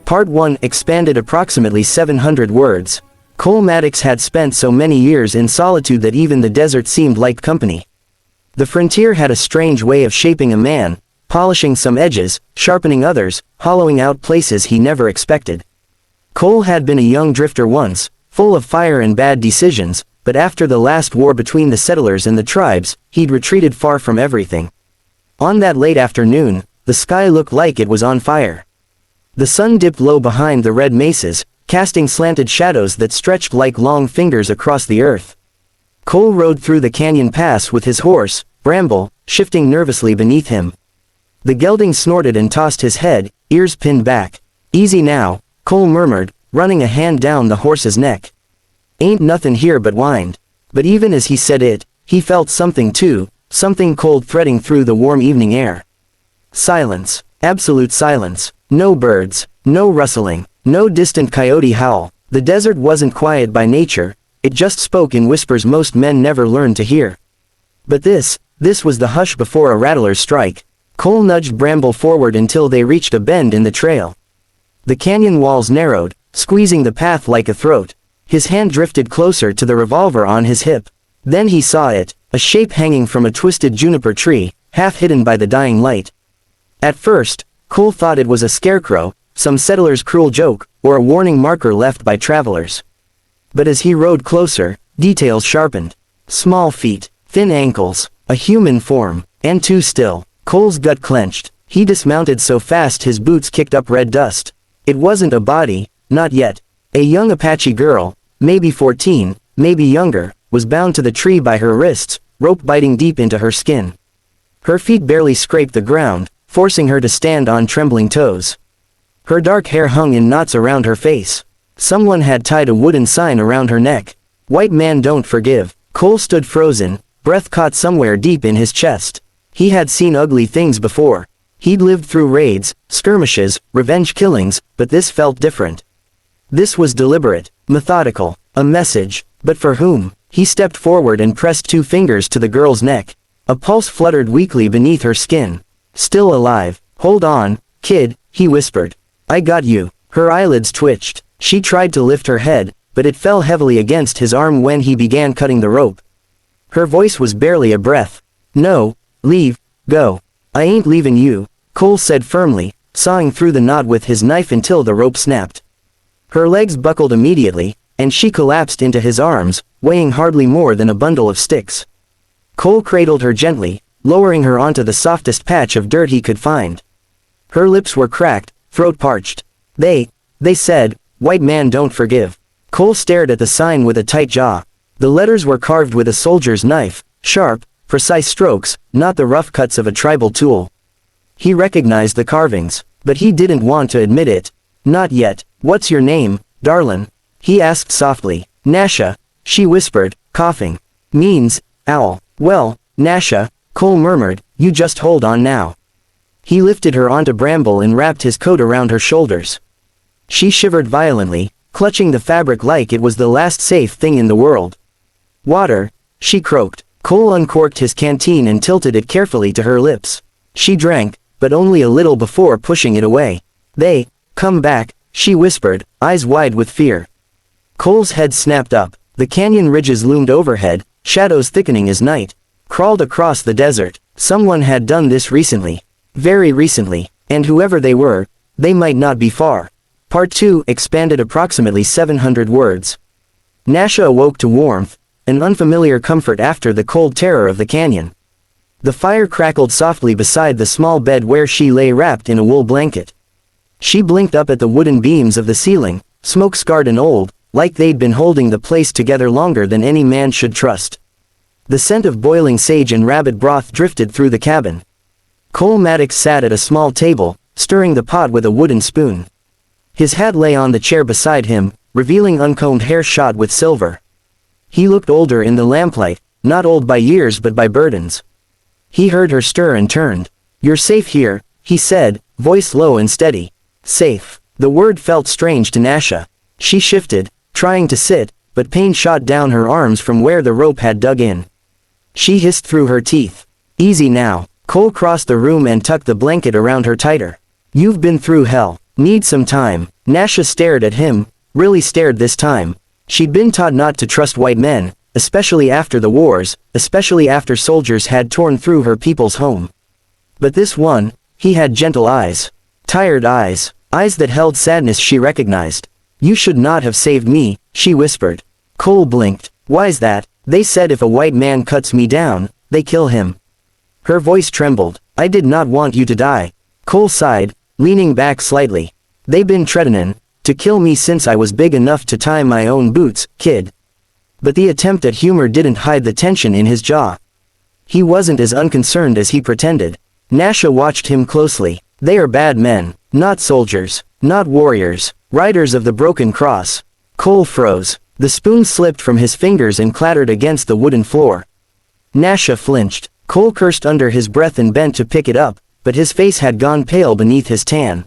Part 1 expanded approximately 700 words. Cole Maddox had spent so many years in solitude that even the desert seemed like company. The frontier had a strange way of shaping a man, polishing some edges, sharpening others, hollowing out places he never expected. Cole had been a young drifter once, full of fire and bad decisions, but after the last war between the settlers and the tribes, he'd retreated far from everything. On that late afternoon, the sky looked like it was on fire. The sun dipped low behind the red mesas, casting slanted shadows that stretched like long fingers across the earth. Cole rode through the canyon pass with his horse, Bramble, shifting nervously beneath him. The gelding snorted and tossed his head, ears pinned back. "Easy now," Cole murmured, running a hand down the horse's neck. "Ain't nothin' here but wind." But even as he said it, he felt something too, something cold threading through the warm evening air. Silence. Absolute silence. No birds, no rustling, no distant coyote howl. The desert wasn't quiet by nature, it just spoke in whispers most men never learned to hear. But this was the hush before a rattler's strike. Cole nudged Bramble forward until they reached a bend in the trail. The canyon walls narrowed, squeezing the path like a throat. His hand drifted closer to the revolver on his hip. Then he saw it, a shape hanging from a twisted juniper tree, half hidden by the dying light. At first, Cole thought it was a scarecrow, some settler's cruel joke, or a warning marker left by travelers. But as he rode closer, details sharpened. Small feet, thin ankles, a human form, and too still. Cole's gut clenched. He dismounted so fast his boots kicked up red dust. It wasn't a body, not yet. A young Apache girl, maybe 14, maybe younger, was bound to the tree by her wrists, rope biting deep into her skin. Her feet barely scraped the ground, forcing her to stand on trembling toes. Her dark hair hung in knots around her face. Someone had tied a wooden sign around her neck. "White man don't forgive." Cole stood frozen, breath caught somewhere deep in his chest. He had seen ugly things before. He'd lived through raids, skirmishes, revenge killings, but this felt different. This was deliberate, methodical, a message, but for whom? He stepped forward and pressed 2 fingers to the girl's neck. A pulse fluttered weakly beneath her skin. "Still alive. Hold on, kid," he whispered. "I got you." Her eyelids twitched. She tried to lift her head, but it fell heavily against his arm when he began cutting the rope. Her voice was barely a breath. "No, leave, go." "I ain't leaving you," Cole said firmly, sawing through the knot with his knife until the rope snapped. Her legs buckled immediately, and she collapsed into his arms, weighing hardly more than a bundle of sticks. Cole cradled her gently, lowering her onto the softest patch of dirt he could find. Her lips were cracked, throat parched. They said, "White man don't forgive." Cole stared at the sign with a tight jaw. The letters were carved with a soldier's knife, sharp, precise strokes, not the rough cuts of a tribal tool. He recognized the carvings, but he didn't want to admit it. "Not yet." "What's your name, darlin'?" he asked softly. "Nascha," she whispered, coughing. "Means, owl." "Well, Nascha," Cole murmured, "you just hold on now." He lifted her onto Bramble and wrapped his coat around her shoulders. She shivered violently, clutching the fabric like it was the last safe thing in the world. "Water," she croaked. Cole uncorked his canteen and tilted it carefully to her lips. She drank, but only a little before pushing it away. Come back," she whispered, eyes wide with fear. Cole's head snapped up. The canyon ridges loomed overhead, shadows thickening as night crawled across the desert. Someone had done this recently. Very recently. And whoever they were, they might not be far. Part 2 expanded approximately 700 words. Nascha awoke to warmth, an unfamiliar comfort after the cold terror of the canyon. The fire crackled softly beside the small bed where she lay wrapped in a wool blanket. She blinked up at the wooden beams of the ceiling, smoke-scarred and old, like they'd been holding the place together longer than any man should trust. The scent of boiling sage and rabbit broth drifted through the cabin. Cole Maddox sat at a small table, stirring the pot with a wooden spoon. His hat lay on the chair beside him, revealing uncombed hair shot with silver. He looked older in the lamplight, not old by years but by burdens. He heard her stir and turned. "You're safe here," he said, voice low and steady. Safe. The word felt strange to Nascha. She shifted, trying to sit, but pain shot down her arms from where the rope had dug in. She hissed through her teeth. "Easy now." Cole crossed the room and tucked the blanket around her tighter. "You've been through hell. Need some time." Nascha stared at him, really stared this time. She'd been taught not to trust white men, especially after the wars, especially after soldiers had torn through her people's home. But this one, he had gentle eyes. Tired eyes. Eyes that held sadness she recognized. You should not have saved me, she whispered. Cole blinked. Why's that? They said if a white man cuts me down, they kill him. Her voice trembled. I did not want you to die. Cole sighed, leaning back slightly. They been threatenin' to kill me since I was big enough to tie my own boots, kid. But the attempt at humor didn't hide the tension in his jaw. He wasn't as unconcerned as he pretended. Nascha watched him closely. They are bad men, not soldiers, not warriors, riders of the broken cross. Cole froze. The spoon slipped from his fingers and clattered against the wooden floor. Nascha flinched. Cole cursed under his breath and bent to pick it up, but his face had gone pale beneath his tan.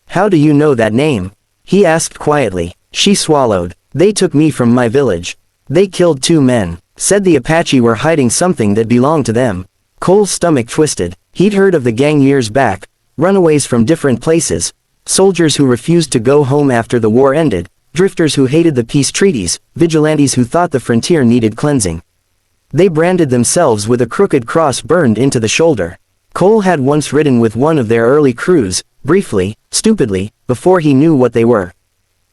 How do you know that name? He asked quietly. She swallowed. They took me from my village. They killed 2 men. Said the Apache were hiding something that belonged to them. Cole's stomach twisted. He'd heard of the gang years back. Runaways from different places. Soldiers who refused to go home after the war ended. Drifters who hated the peace treaties. Vigilantes who thought the frontier needed cleansing. They branded themselves with a crooked cross burned into the shoulder. Cole had once ridden with one of their early crews, briefly, stupidly, before he knew what they were.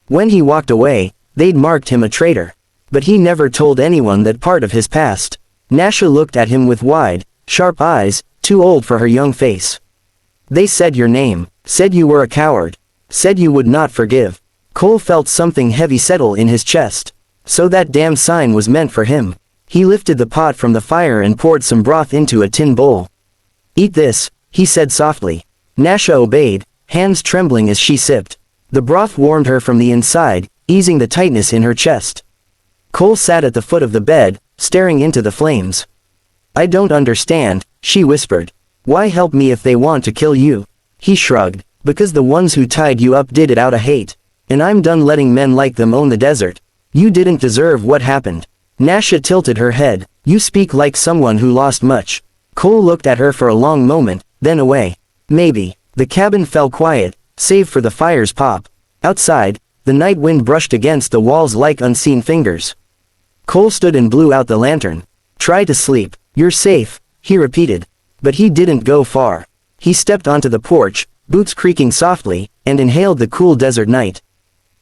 When he walked away, they'd marked him a traitor. But he never told anyone that part of his past. Nascha looked at him with wide, sharp eyes, too old for her young face. They said your name, said you were a coward, said you would not forgive. Cole felt something heavy settle in his chest. So that damn sign was meant for him. He lifted the pot from the fire and poured some broth into a tin bowl. Eat this, he said softly. Nascha obeyed, hands trembling as she sipped. The broth warmed her from the inside, easing the tightness in her chest. Cole sat at the foot of the bed, staring into the flames. I don't understand, she whispered. Why help me if they want to kill you? He shrugged. Because the ones who tied you up did it out of hate. And I'm done letting men like them own the desert. You didn't deserve what happened. Nascha tilted her head. You speak like someone who lost much. Cole looked at her for a long moment, then away. Maybe. The cabin fell quiet, save for the fire's pop. Outside, the night wind brushed against the walls like unseen fingers. Cole stood and blew out the lantern. Try to sleep. You're safe, he repeated. But he didn't go far. He stepped onto the porch, boots creaking softly, and inhaled the cool desert night.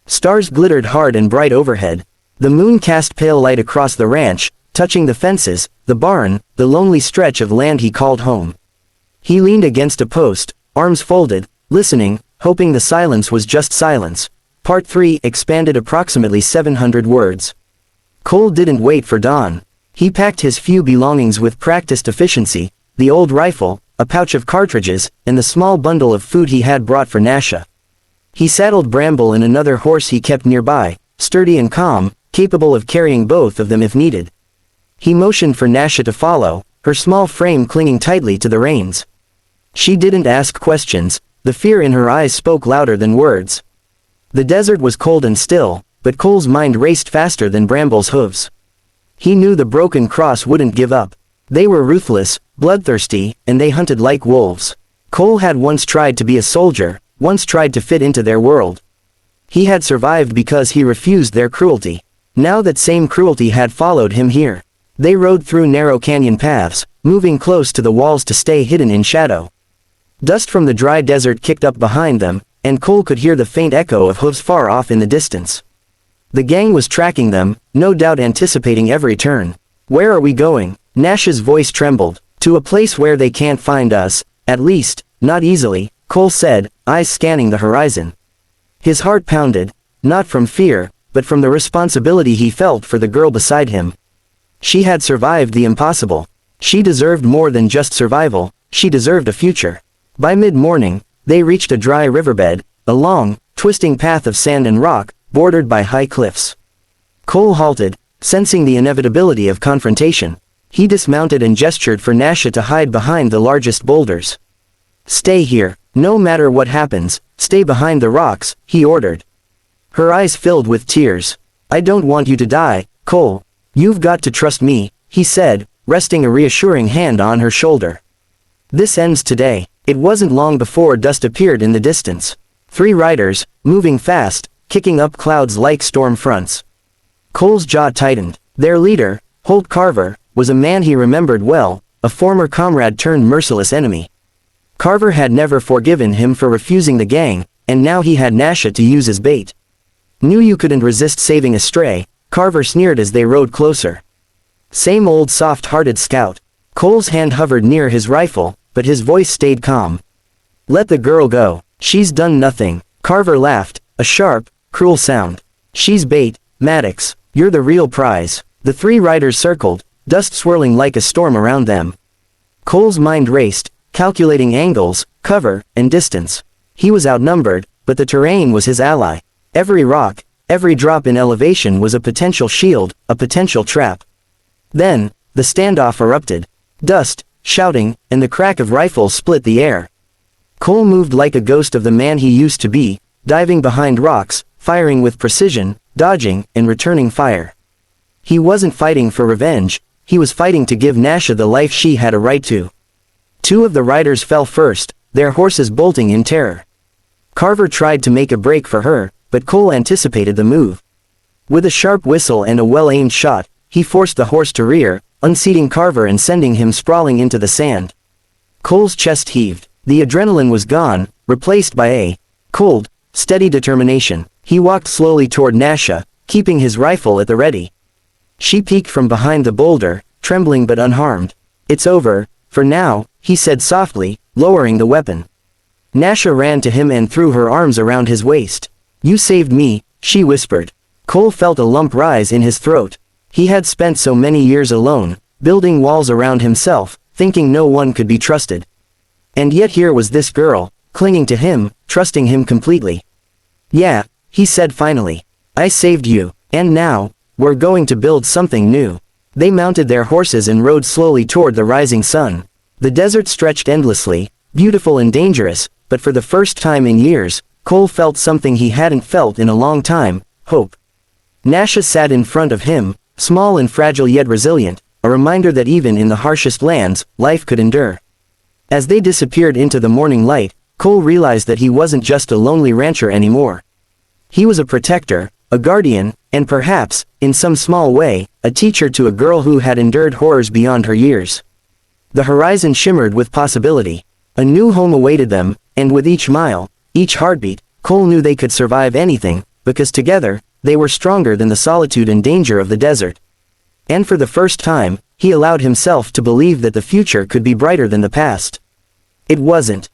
Stars glittered hard and bright overhead. The moon cast pale light across the ranch, touching the fences, the barn, the lonely stretch of land he called home. He leaned against a post, arms folded, listening, hoping the silence was just silence. Part 3 expanded approximately 700 words. Cole didn't wait for dawn. He packed his few belongings with practiced efficiency, the old rifle, a pouch of cartridges, and the small bundle of food he had brought for Nascha. He saddled Bramble and another horse he kept nearby, sturdy and calm, capable of carrying both of them if needed. He motioned for Nascha to follow, her small frame clinging tightly to the reins. She didn't ask questions, the fear in her eyes spoke louder than words. The desert was cold and still, but Cole's mind raced faster than Bramble's hooves. He knew the broken cross wouldn't give up. They were ruthless, bloodthirsty, and they hunted like wolves. Cole had once tried to be a soldier, once tried to fit into their world. He had survived because he refused their cruelty. Now that same cruelty had followed him here. They rode through narrow canyon paths, moving close to the walls to stay hidden in shadow. Dust from the dry desert kicked up behind them, and Cole could hear the faint echo of hooves far off in the distance. The gang was tracking them, no doubt anticipating every turn. Where are we going? Nascha's voice trembled. To a place where they can't find us, at least, not easily, Cole said, eyes scanning the horizon. His heart pounded, not from fear, but from the responsibility he felt for the girl beside him. She had survived the impossible. She deserved more than just survival, she deserved a future. By mid-morning, they reached a dry riverbed, a long, twisting path of sand and rock, bordered by high cliffs. Cole halted, sensing the inevitability of confrontation. He dismounted and gestured for Nascha to hide behind the largest boulders. Stay here, no matter what happens, stay behind the rocks, he ordered. Her eyes filled with tears. I don't want you to die, Cole. You've got to trust me, he said, resting a reassuring hand on her shoulder. This ends today. It wasn't long before dust appeared in the distance. 3 riders, moving fast, kicking up clouds like storm fronts. Cole's jaw tightened. Their leader, Holt Carver, was a man he remembered well, a former comrade turned merciless enemy. Carver had never forgiven him for refusing the gang, and now he had Nascha to use as bait. Knew you couldn't resist saving a stray, Carver sneered as they rode closer. Same old soft-hearted scout. Cole's hand hovered near his rifle, but his voice stayed calm. Let the girl go. She's done nothing. Carver laughed, a sharp, cruel sound. She's bait, Maddox. You're the real prize. The 3 riders circled, dust swirling like a storm around them. Cole's mind raced, calculating angles, cover, and distance. He was outnumbered, but the terrain was his ally. Every rock, every drop in elevation was a potential shield, a potential trap. Then, the standoff erupted. Dust, shouting, and the crack of rifles split the air. Cole moved like a ghost of the man he used to be, diving behind rocks, firing with precision, dodging, and returning fire. He wasn't fighting for revenge, he was fighting to give Nascha the life she had a right to. 2 of the riders fell first, their horses bolting in terror. Carver tried to make a break for her, but Cole anticipated the move. With a sharp whistle and a well-aimed shot, he forced the horse to rear, unseating Carver and sending him sprawling into the sand. Cole's chest heaved. The adrenaline was gone, replaced by a cold, steady determination. He walked slowly toward Nascha, keeping his rifle at the ready. She peeked from behind the boulder, trembling but unharmed. It's over, for now, he said softly, lowering the weapon. Nascha ran to him and threw her arms around his waist. You saved me, she whispered. Cole felt a lump rise in his throat. He had spent so many years alone, building walls around himself, thinking no one could be trusted. And yet here was this girl, clinging to him, trusting him completely. Yeah, he said finally. I saved you, and now, we're going to build something new. They mounted their horses and rode slowly toward the rising sun. The desert stretched endlessly, beautiful and dangerous, but for the first time in years, Cole felt something he hadn't felt in a long time, hope. Nascha sat in front of him, small and fragile yet resilient, a reminder that even in the harshest lands, life could endure. As they disappeared into the morning light, Cole realized that he wasn't just a lonely rancher anymore. He was a protector, a guardian, and perhaps, in some small way, a teacher to a girl who had endured horrors beyond her years. The horizon shimmered with possibility. A new home awaited them, and with each mile, each heartbeat, Cole knew they could survive anything, because together, they were stronger than the solitude and danger of the desert. And for the first time, he allowed himself to believe that the future could be brighter than the past. It wasn't.